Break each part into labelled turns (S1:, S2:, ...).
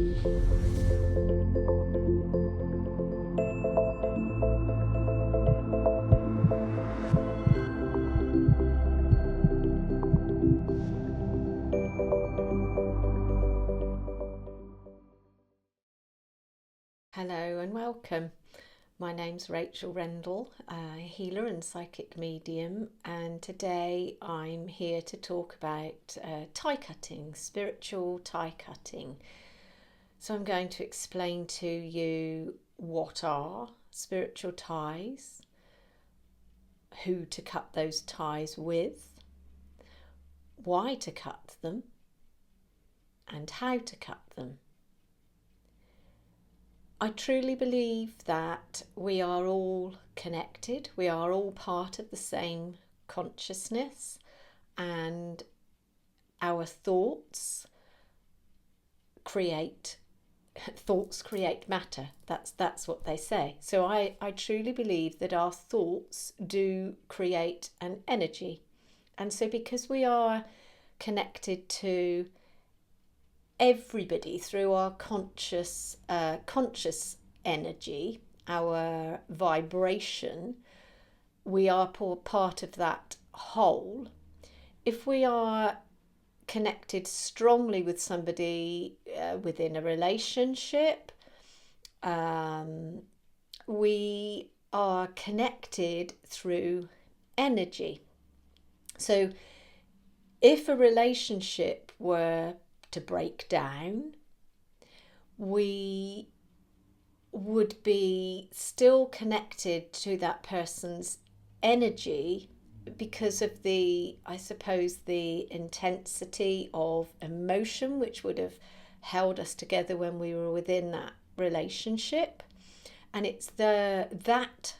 S1: Hello and welcome. My name's Rendell, a healer and psychic medium, and today I'm here to talk about tie cutting, spiritual tie cutting. So I'm going to explain to you what are spiritual ties, who to cut those ties with, why to cut them, and how to cut them. I truly believe that we are all connected, we are all part of the same consciousness, and our thoughts create matter. That's what they say. So I truly believe that our thoughts do create an energy. And so because we are connected to everybody through our conscious energy, our vibration, we are part of that whole. If we are connected strongly with somebody within a relationship, we are connected through energy. So if a relationship were to break down, we would be still connected to that person's energy because of the intensity of emotion which would have held us together when we were within that relationship. And it's that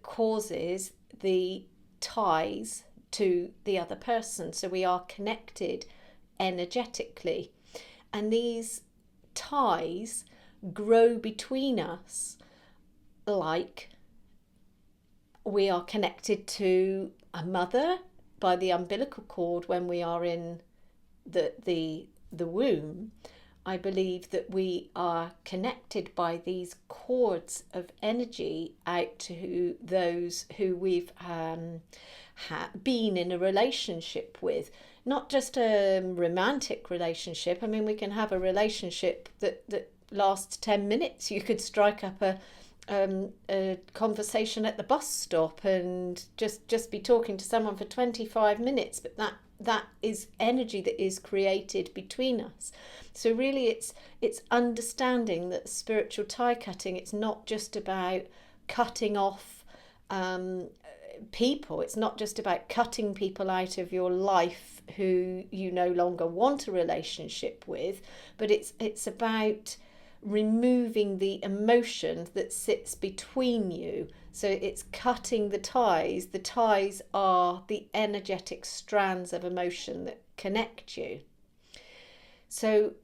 S1: causes the ties to the other person. So we are connected energetically, and these ties grow between us like we are connected to a mother by the umbilical cord when we are in the womb. I believe that we are connected by these cords of energy out to those who we've been in a relationship with. Not just a romantic relationship. I mean, we can have a relationship that lasts 10 minutes. You could strike up a conversation at the bus stop and just be talking to someone for 25 minutes, but that is energy that is created between us. So really it's understanding that spiritual tie cutting, it's not just about cutting off people. It's not just about cutting people out of your life who you no longer want a relationship with, but it's about removing the emotion that sits between you. So it's cutting the ties. The ties are the energetic strands of emotion that connect you. So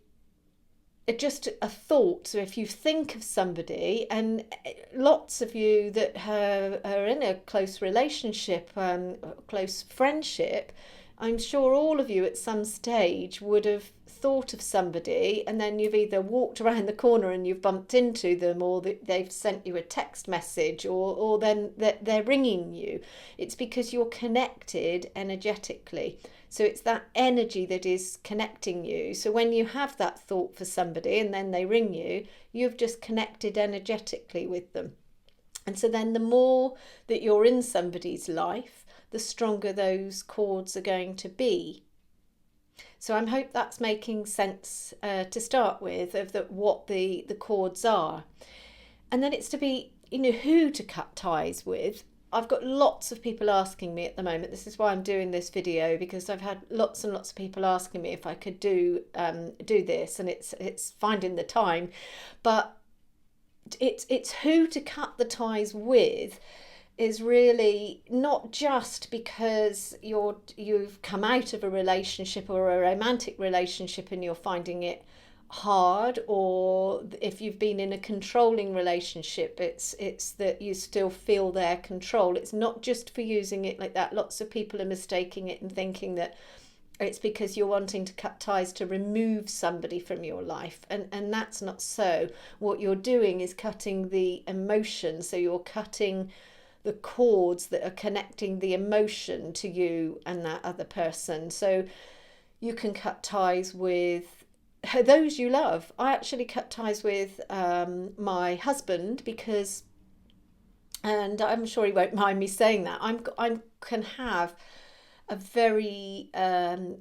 S1: just a thought. So if you think of somebody, and lots of you that are in a close relationship, close friendship, I'm sure all of you at some stage would have thought of somebody, and then you've either walked around the corner and you've bumped into them, or they've sent you a text message, or then they're ringing you. It's because you're connected energetically. So it's that energy that is connecting you. So when you have that thought for somebody and then they ring you, you've just connected energetically with them. And so then the more that you're in somebody's life, the stronger those cords are going to be. So I hope that's making sense to start with, of what the cords are. And then it's to be, who to cut ties with. I've got lots of people asking me at the moment. This is why I'm doing this video, because I've had lots and lots of people asking me if I could do this, and it's finding the time. But it's who to cut the ties with is really not just because you've come out of a relationship or a romantic relationship and you're finding it hard, or if you've been in a controlling relationship, it's that you still feel their control. It's not just for using it like that. Lots of people are mistaking it and thinking that it's because you're wanting to cut ties to remove somebody from your life, and that's not so. What you're doing is cutting the emotion, so you're cutting the cords that are connecting the emotion to you and that other person. So you can cut ties with those you love. I actually cut ties with my husband because, and I'm sure he won't mind me saying that, I can have a very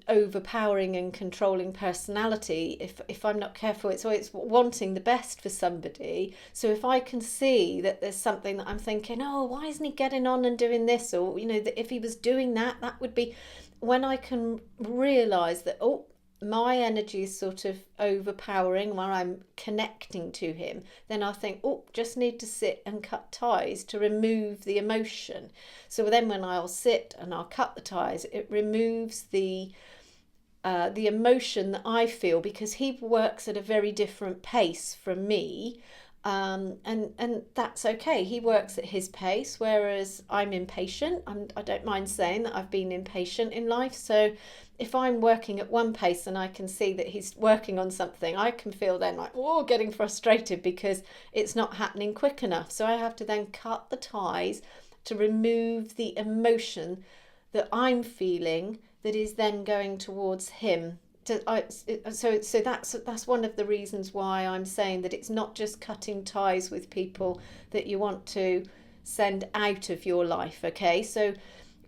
S1: overpowering and controlling personality if I'm not careful. It's always wanting the best for somebody. So if I can see that there's something that I'm thinking, oh, why isn't he getting on and doing this? Or, that if he was doing that, that would be, when I can realize that, oh, my energy is sort of overpowering where I'm connecting to him, then I think, oh, just need to sit and cut ties to remove the emotion. So then when I'll sit and I'll cut the ties, it removes the emotion that I feel, because he works at a very different pace from me. And that's okay. He works at his pace, whereas I'm impatient. I don't mind saying that I've been impatient in life. So if I'm working at one pace and I can see that he's working on something, I can feel then like, oh, getting frustrated because it's not happening quick enough. So I have to then cut the ties to remove the emotion that I'm feeling that is then going towards him. So that's one of the reasons why I'm saying that it's not just cutting ties with people that you want to send out of your life. Okay, so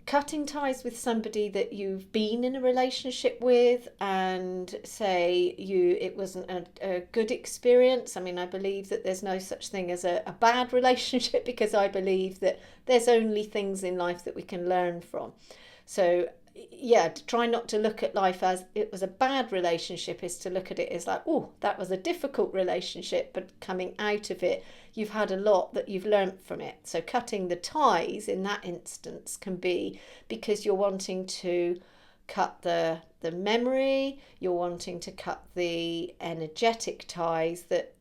S1: cutting ties with somebody that you've been in a relationship with and say it wasn't a good experience. I mean, I believe that there's no such thing as a bad relationship, because I believe that there's only things in life that we can learn from. So yeah, to try not to look at life as it was a bad relationship, is to look at it as like, oh, that was a difficult relationship, but coming out of it, you've had a lot that you've learnt from it. So cutting the ties in that instance can be because you're wanting to cut the memory, you're wanting to cut the energetic ties that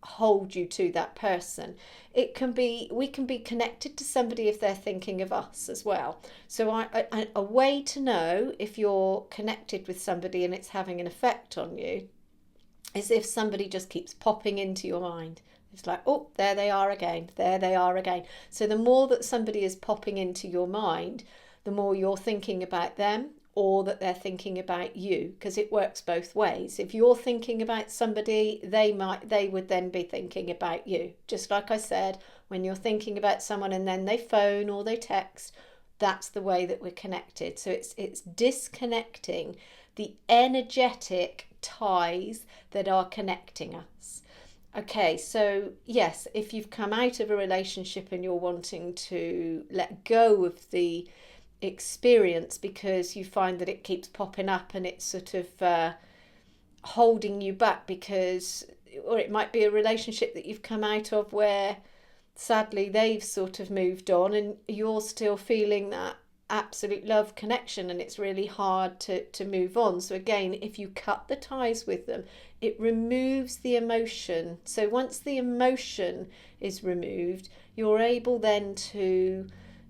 S1: hold you to that person. We can be connected to somebody if they're thinking of us as well. So a way to know if you're connected with somebody and it's having an effect on you is if somebody just keeps popping into your mind. It's like, oh, there they are again, there they are again. So the more that somebody is popping into your mind, the more you're thinking about them, or that they're thinking about you, because it works both ways. If you're thinking about somebody, they would then be thinking about you. Just like I said, when you're thinking about someone and then they phone or they text, that's the way that we're connected. So it's disconnecting the energetic ties that are connecting us. Okay, so yes, if you've come out of a relationship and you're wanting to let go of the experience because you find that it keeps popping up and it's sort of holding you back, or it might be a relationship that you've come out of where sadly they've sort of moved on and you're still feeling that absolute love connection, and it's really hard to move on. So again, if you cut the ties with them, it removes the emotion. So once the emotion is removed, you're able then to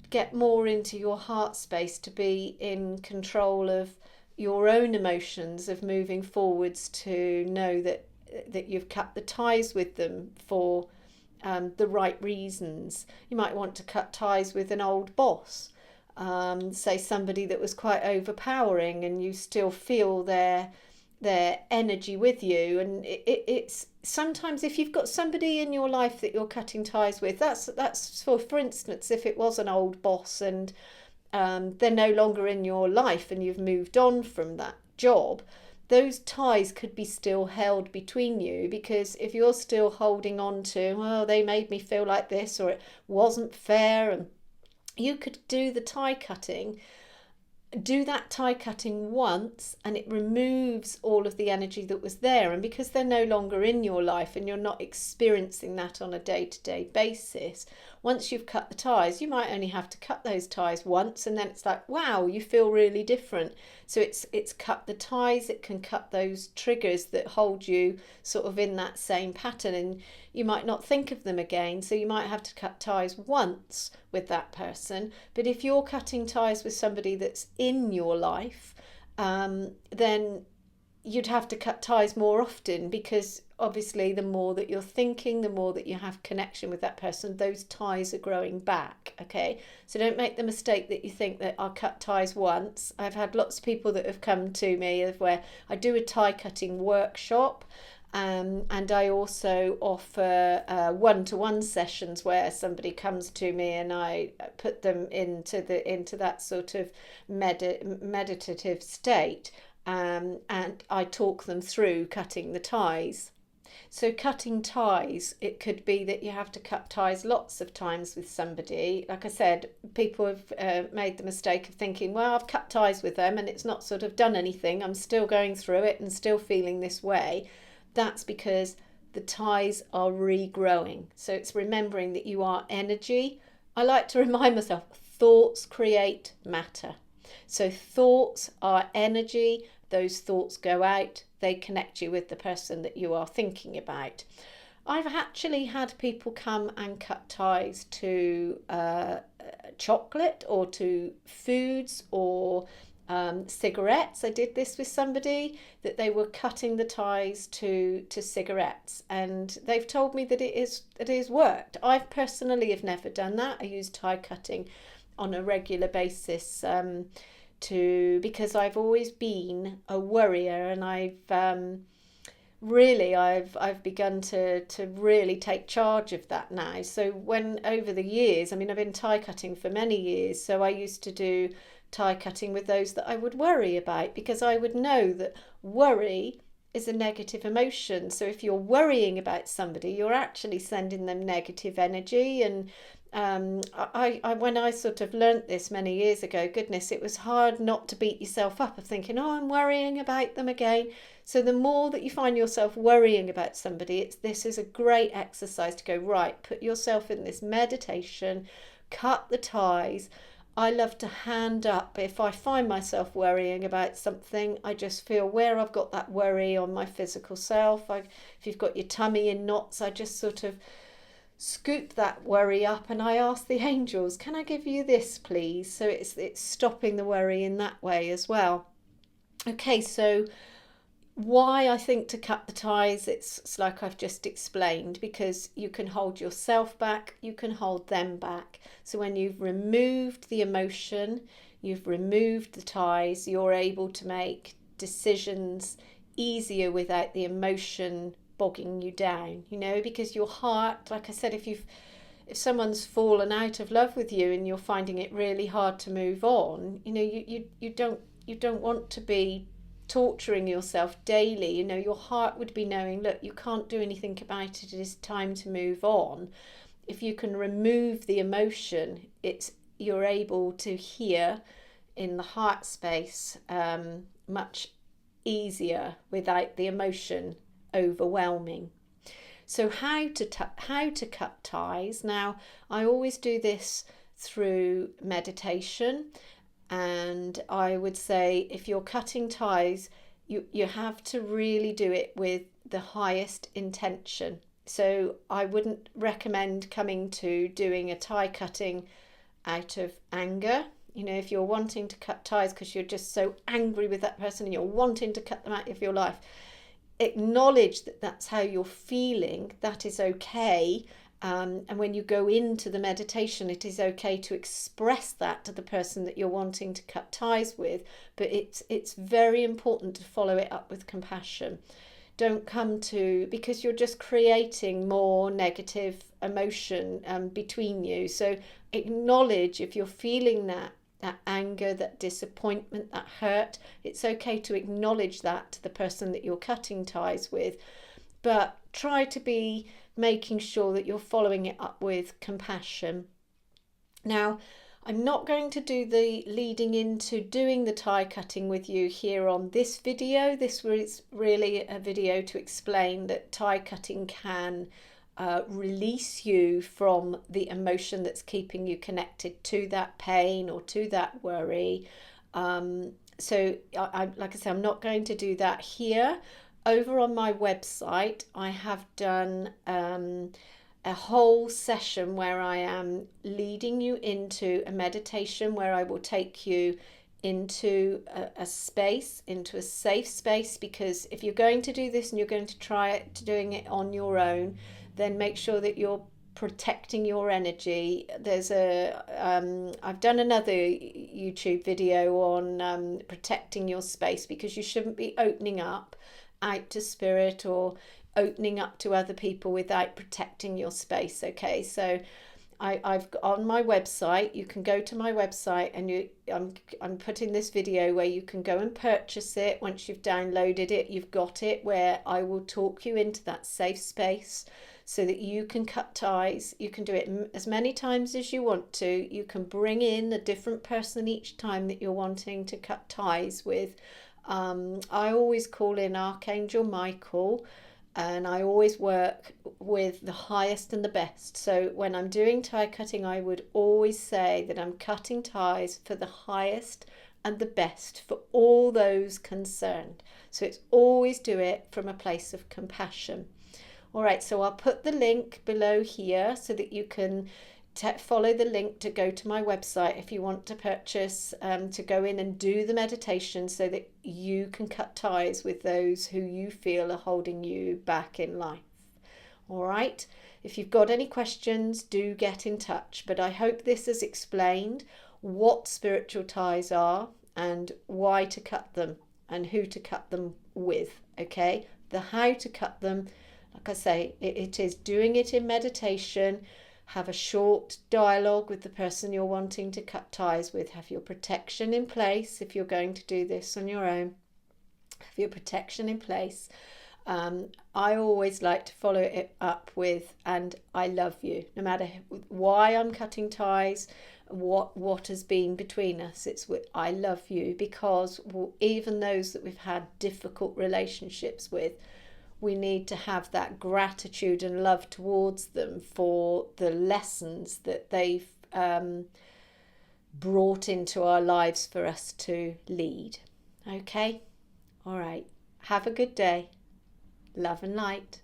S1: get more into your heart space, to be in control of your own emotions, of moving forwards, to know that you've cut the ties with them for the right reasons. You might want to cut ties with an old boss, say somebody that was quite overpowering, and you still feel their energy with you. And it's sometimes if you've got somebody in your life that you're cutting ties with, that's for instance, if it was an old boss and they're no longer in your life and you've moved on from that job, those ties could be still held between you, because if you're still holding on to, well, they made me feel like this, or it wasn't fair, and you could do that tie cutting once, and it removes all of the energy that was there. And because they're no longer in your life and you're not experiencing that on a day-to-day basis, once you've cut the ties, you might only have to cut those ties once, and then it's like, wow, you feel really different. So it's cut the ties, it can cut those triggers that hold you sort of in that same pattern, and you might not think of them again. So you might have to cut ties once with that person. But if you're cutting ties with somebody that's in your life, then you'd have to cut ties more often, because obviously the more that you're thinking, the more that you have connection with that person, those ties are growing back. Okay, so don't make the mistake that you think that I'll cut ties once. I've had lots of people that have come to me where I do a tie cutting workshop. And I also offer one-to-one sessions where somebody comes to me and I put them into that sort of meditative state, and I talk them through cutting the ties. So cutting ties, it could be that you have to cut ties lots of times with somebody. Like I said, people have made the mistake of thinking, well, I've cut ties with them and it's not sort of done anything. I'm still going through it and still feeling this way. That's because the ties are regrowing. So it's remembering that you are energy. I like to remind myself, thoughts create matter. So thoughts are energy. Those thoughts go out. They connect you with the person that you are thinking about. I've actually had people come and cut ties to chocolate or to foods or cigarettes. I did this with somebody, that they were cutting the ties to cigarettes, and they've told me that it is worked. I personally have never done that. I use tie cutting on a regular basis because I've always been a worrier, and I've begun to really take charge of that now. So when over the years, I mean, I've been tie cutting for many years, so I used to do tie cutting with those that I would worry about, because I would know that worry is a negative emotion. So if you're worrying about somebody, you're actually sending them negative energy. And I when I sort of learnt this many years ago, goodness, it was hard not to beat yourself up of thinking, oh, I'm worrying about them again. So the more that you find yourself worrying about somebody, this is a great exercise to go, right, put yourself in this meditation, cut the ties. I love to hand up. If I find myself worrying about something, I just feel where I've got that worry on my physical self. If you've got your tummy in knots, I just sort of scoop that worry up and I ask the angels, can I give you this, please? So it's stopping the worry in that way as well. Okay, so why I think to cut the ties, it's like I've just explained, because you can hold yourself back, you can hold them back. So when you've removed the emotion, you've removed the ties, you're able to make decisions easier without the emotion bogging you down, because your heart, like I said, if someone's fallen out of love with you and you're finding it really hard to move on, you don't want to be torturing yourself daily. Your heart would be knowing, look, you can't do anything about it. It is time to move on. If you can remove the emotion, you're able to hear in the heart space much easier without the emotion overwhelming. So how to cut ties? Now, I always do this through meditation. And I would say, if you're cutting ties, you have to really do it with the highest intention. So I wouldn't recommend coming to doing a tie cutting out of anger. If you're wanting to cut ties because you're just so angry with that person and you're wanting to cut them out of your life, acknowledge that that's how you're feeling. That is okay. And when you go into the meditation, it is okay to express that to the person that you're wanting to cut ties with, but it's very important to follow it up with compassion. Don't come to, because you're just creating more negative emotion between you. So acknowledge if you're feeling that anger, that disappointment, that hurt. It's okay to acknowledge that to the person that you're cutting ties with, but try to be making sure that you're following it up with compassion. Now, I'm not going to do the leading into doing the tie cutting with you here on this video. This was really a video to explain that tie cutting can release you from the emotion that's keeping you connected to that pain or to that worry. So like I say, I'm not going to do that here. Over on my website, I have done a whole session where I am leading you into a meditation where I will take you into a space, into a safe space, because if you're going to do this and you're going to try it, doing it on your own, then make sure that you're protecting your energy. There's I've done another YouTube video on protecting your space, because you shouldn't be opening up out to spirit or opening up to other people without protecting your space. Okay, so I've on my website, you can go to my website, and I'm putting this video where you can go and purchase it. Once you've downloaded it, you've got it, where I will talk you into that safe space so that you can cut ties. You can do it as many times as you want to. You can bring in a different person each time that you're wanting to cut ties with. I always call in Archangel Michael, and I always work with the highest and the best. So when I'm doing tie cutting, I would always say that I'm cutting ties for the highest and the best for all those concerned. So it's always do it from a place of compassion. All right, so I'll put the link below here so that you can follow the link to go to my website if you want to purchase, to go in and do the meditation so that you can cut ties with those who you feel are holding you back in life. All right, if you've got any questions, do get in touch. But I hope this has explained what spiritual ties are and why to cut them and who to cut them with. Okay, the how to cut them, like I say, it is doing it in meditation. Have a short dialogue with the person you're wanting to cut ties with. Have your protection in place if you're going to do this on your own. Have your protection in place. I always like to follow it up with, and I love you. No matter why I'm cutting ties, what has been between us, it's with I love you, because even those that we've had difficult relationships with, we need to have that gratitude and love towards them for the lessons that they've brought into our lives for us to lead. Okay? All right. Have a good day. Love and light.